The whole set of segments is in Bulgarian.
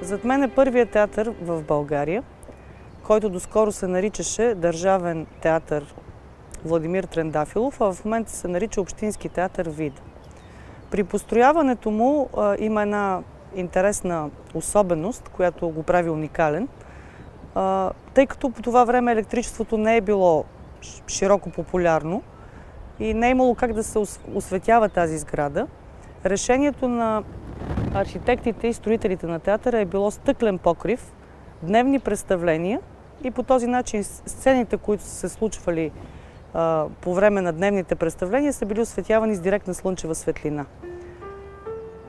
Зад мен е първият театър в България, който доскоро се наричаше Държавен театър Владимир Трендафилов, а в момента се нарича Общински театър Вида. При построяването му има една интересна особеност, която го прави уникален, тъй като по това време електричеството не е било широко популярно и не е имало как да се осветява тази сграда. Решението на архитектите и строителите на театъра е било стъклен покрив, дневни представления и по този начин сцените, които са се случвали по време на дневните представления, са били осветявани с директна слънчева светлина.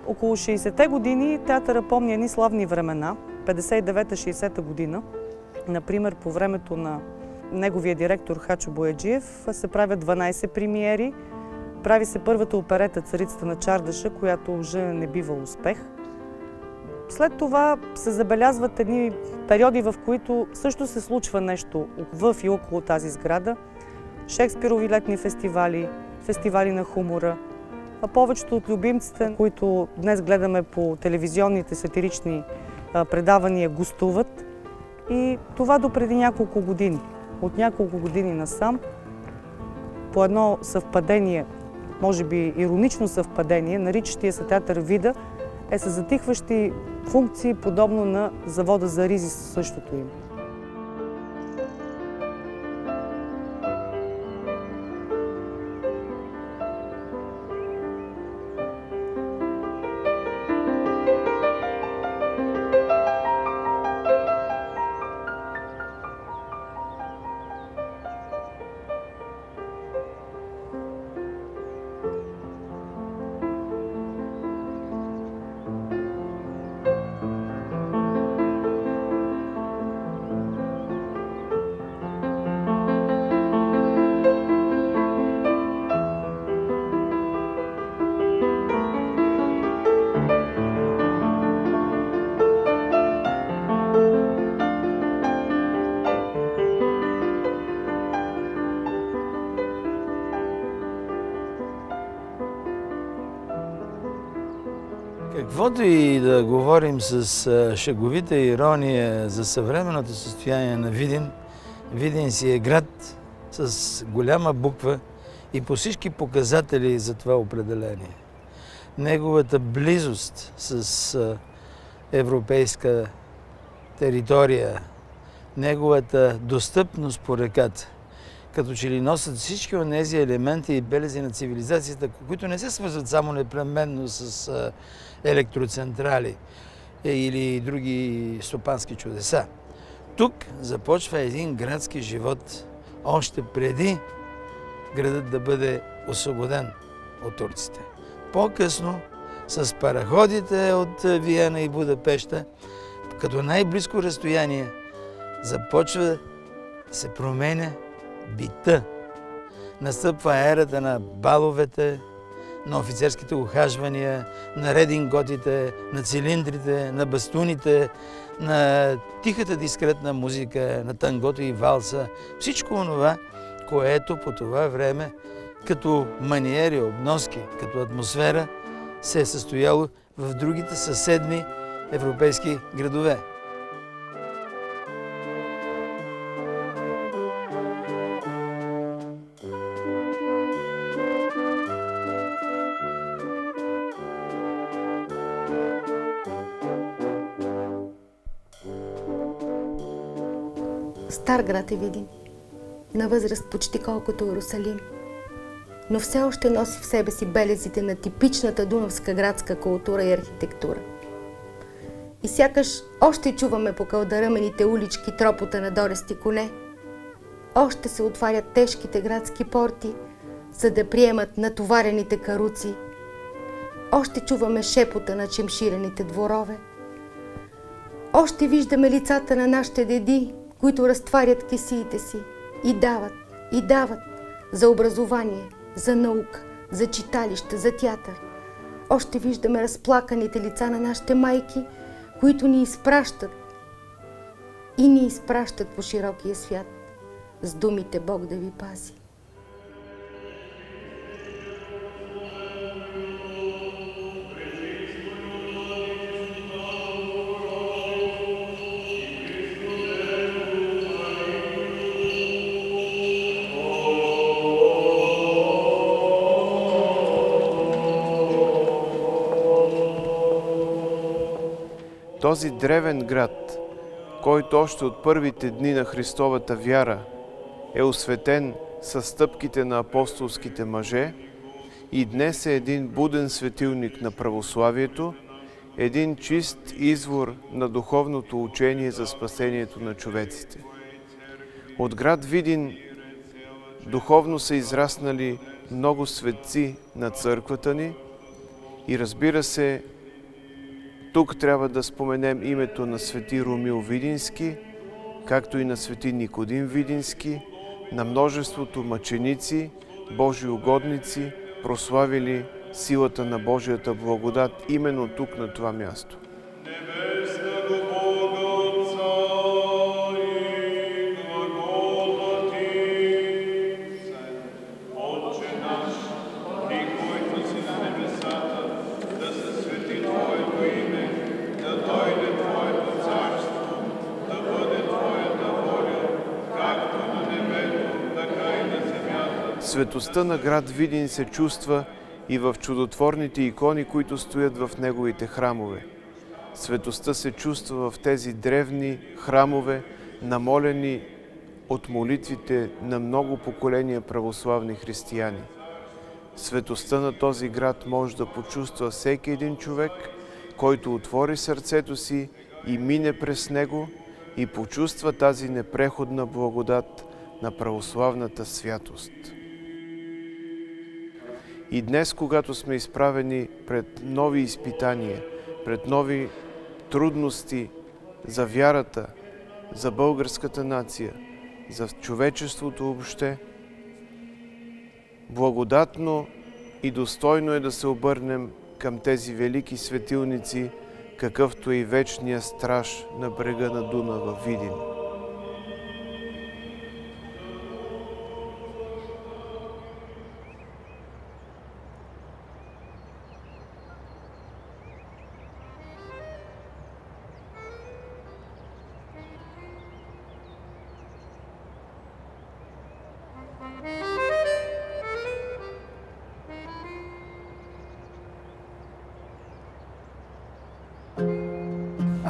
Около 60-те години театъра помни едни славни времена, 59-60 година. Например, по времето на неговия директор Хачо Бояджиев се правят 12 премиери. Прави се първата оперета "Царицата на чардаша", която уже не бива успех. След това се забелязват едни периоди, в които също се случва нещо в и около тази сграда. Шекспирови летни фестивали, фестивали на хумора. А повечето от любимците, които днес гледаме по телевизионните сатирични предавания, гостуват. И това допреди няколко години. От няколко години насам, по едно съвпадение, може би иронично съвпадение, наричащия се театър Вида, е със затихващи функции, подобно на завода за ризи със същото име. Каквото и да говорим с шеговита ирония за съвременното състояние на Видин, Видин си е град с голяма буква и по всички показатели за това определение. Неговата близост с европейска територия, неговата достъпност по реката, като че ли носят всички от тези елементи и белези на цивилизацията, които не се свързват само непременно с електроцентрали или други стопански чудеса. Тук започва един градски живот още преди градът да бъде освободен от турците. По-късно, с параходите от Виена и Будапеща, като най-близко разстояние, започва да се променя бита. Настъпва ерата на баловете, на офицерските ухажвания, на рединготите, на цилиндрите, на бастуните, на тихата дискретна музика, на тангото и валса. Всичко онова, което по това време като маниери, обноски, като атмосфера се е състояло в другите съседни европейски градове. Стар град е Видин, на възраст почти колкото Иерусалим, но все още носи в себе си белезите на типичната дунавска градска култура и архитектура. И сякаш още чуваме по кълдарамените улички тропота на дорести коне, още се отварят тежките градски порти, за да приемат натоварените каруци, още чуваме шепота на чемширените дворове, още виждаме лицата на нашите деди, които разтварят кесиите си и дават за образование, за наука, за читалище, за театър. Още виждаме разплаканите лица на нашите майки, които ни изпращат и ни изпращат по широкия свят с думите "Бог да ви пази". Този древен град, който още от първите дни на Христовата вяра е осветен със стъпките на апостолските мъже и днес е един буден светилник на православието, един чист извор на духовното учение за спасението на човеците. От град Видин духовно са израснали много светци на църквата ни и разбира се, тук трябва да споменем името на свети Ромил Видински, както и на свети Никодим Видински, на множеството мъченици, Божи угодници, прославили силата на Божията благодат именно тук, на това място. Светостта на град Видин се чувства и в чудотворните икони, които стоят в неговите храмове. Светостта се чувства в тези древни храмове, намолени от молитвите на много поколения православни християни. Светостта на този град може да почувства всеки един човек, който отвори сърцето си и мине през него и почувства тази непреходна благодат на православната святост. И днес, когато сме изправени пред нови изпитания, пред нови трудности за вярата, за българската нация, за човечеството въобще, благодатно и достойно е да се обърнем към тези велики светилници, какъвто е и вечния страж на брега на Дунава Видин.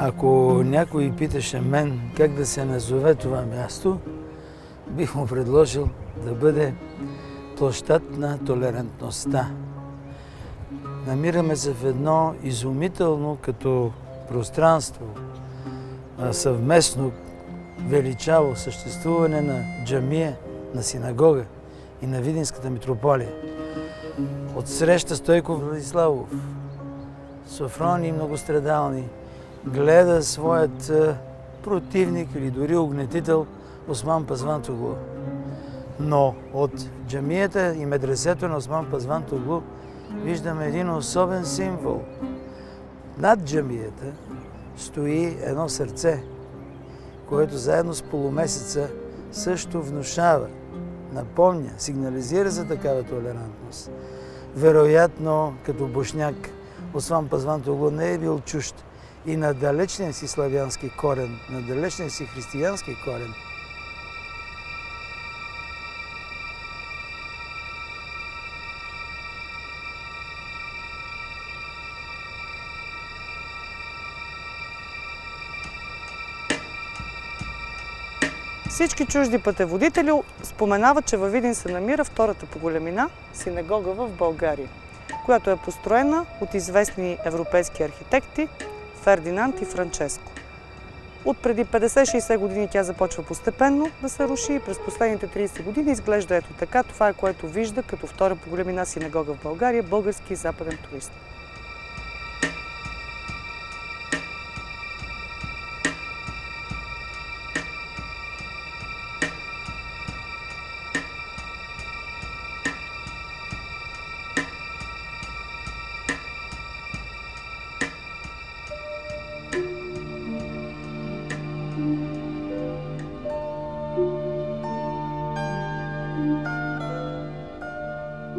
Ако някой питаше мен как да се назове това място, бих му предложил да бъде площад на толерантността. Намираме се в едно изумително като пространство, съвместно величаво съществуване на джамия, на синагога и на Видинската митрополия. Отсреща Стойко Владиславов, Софроний Многострадални, гледа своят противник или дори угнетител Осман Пазван Тоглу. Но от джамията и медресето на Осман Пазван Тоглу виждаме един особен символ. Над джамията стои едно сърце, което заедно с полумесеца също внушава, напомня, сигнализира за такава толерантност. Вероятно, като бошняк, Осман Пазван Тоглу не е бил чужд и на далечния си славянски корен, на далечния си християнски корен. Всички чужди пътеводители споменават, че във Видин се намира втората по големина синагога в България, която е построена от известни европейски архитекти Фердинанд и Франческо. От преди 50-60 години тя започва постепенно да се руши и през последните 30 години изглежда ето така. Това е, което вижда като втора по големина синагога в България български и западен турист.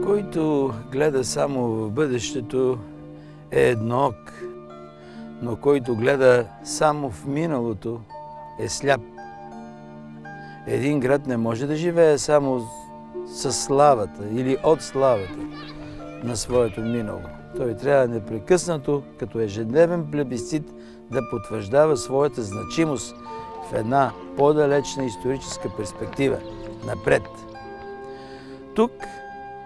Който гледа само в бъдещето е едноок, но който гледа само в миналото е сляп. Един град не може да живее само със славата или от славата на своето минало. Той трябва непрекъснато, като ежедневен плебисцит, да потвърждава своята значимост в една по-далечна историческа перспектива, напред. Тук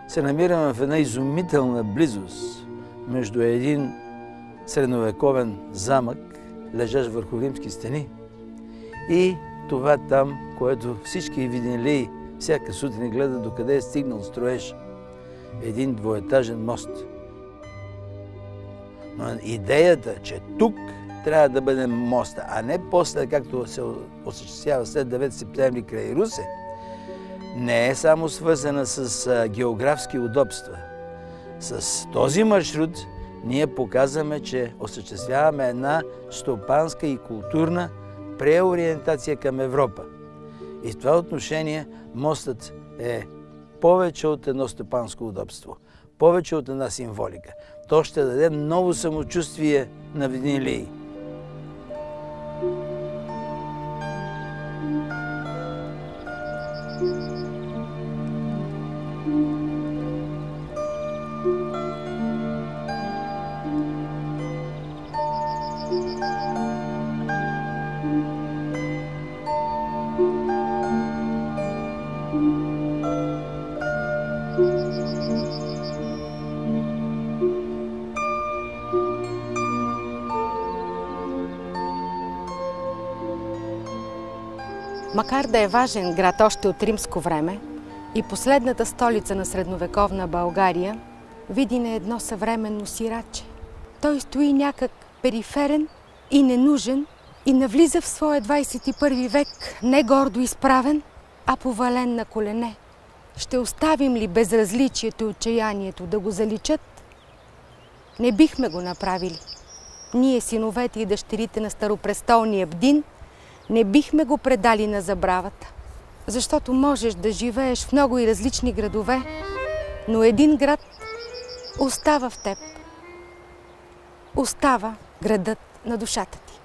се намираме в една изумителна близост между един средновековен замък, лежащ върху римски стени, и това там, което всички видинлии всяка сутрин гледат докъде е стигнал строеж. Един двоетажен мост. Но идеята, че тук трябва да бъде моста, а не после, както се осъществява след 9 септември край Русе, не е само свързана с географски удобства. С този маршрут ние показваме, че осъществяваме една стопанска и културна преориентация към Европа. И в това отношение мостът е повече от едно стопанско удобство, повече от една символика. То ще даде ново самочувствие на видинлии. Макар да е важен град още от римско време и последната столица на средновековна България, Видин е едно съвременно сираче. Той стои някак периферен и ненужен и навлиза в своя 21 век не гордо изправен, а повален на колене. Ще оставим ли безразличието и отчаянието да го заличат? Не бихме го направили. Ние, синовете и дъщерите на старопрестолния Бдин, не бихме го предали на забравата, защото можеш да живееш в много и различни градове, но един град остава в теб. Остава градът на душата ти.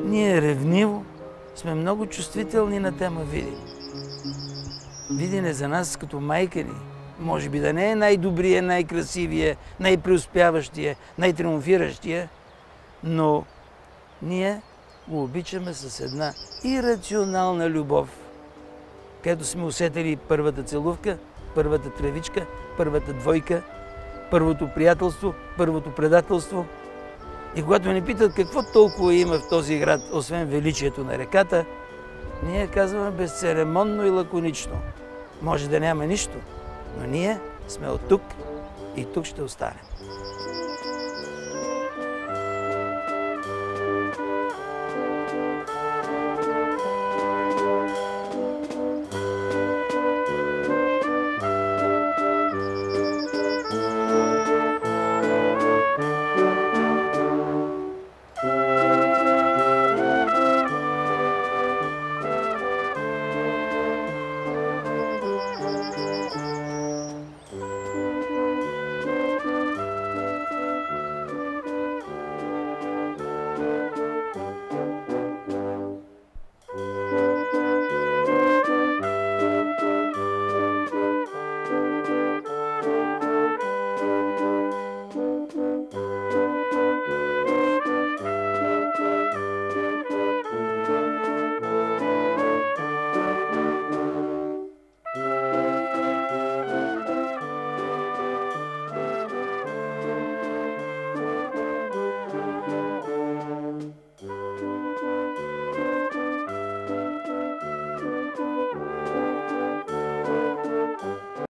Ние ревниво сме много чувствителни на тема Видин. Видин е за нас като майка ни. Може би да не е най-добрия, най-красивия, най-преуспяващия, най-триумфиращия, но ние го обичаме с една ирационална любов, където сме усетили първата целувка, първата тревичка, първата двойка, първото приятелство, първото предателство. И когато ни питат какво толкова има в този град, освен величието на реката, ние казваме безцеремонно и лаконично. Може да няма нищо, но ние сме от тук и тук ще останем.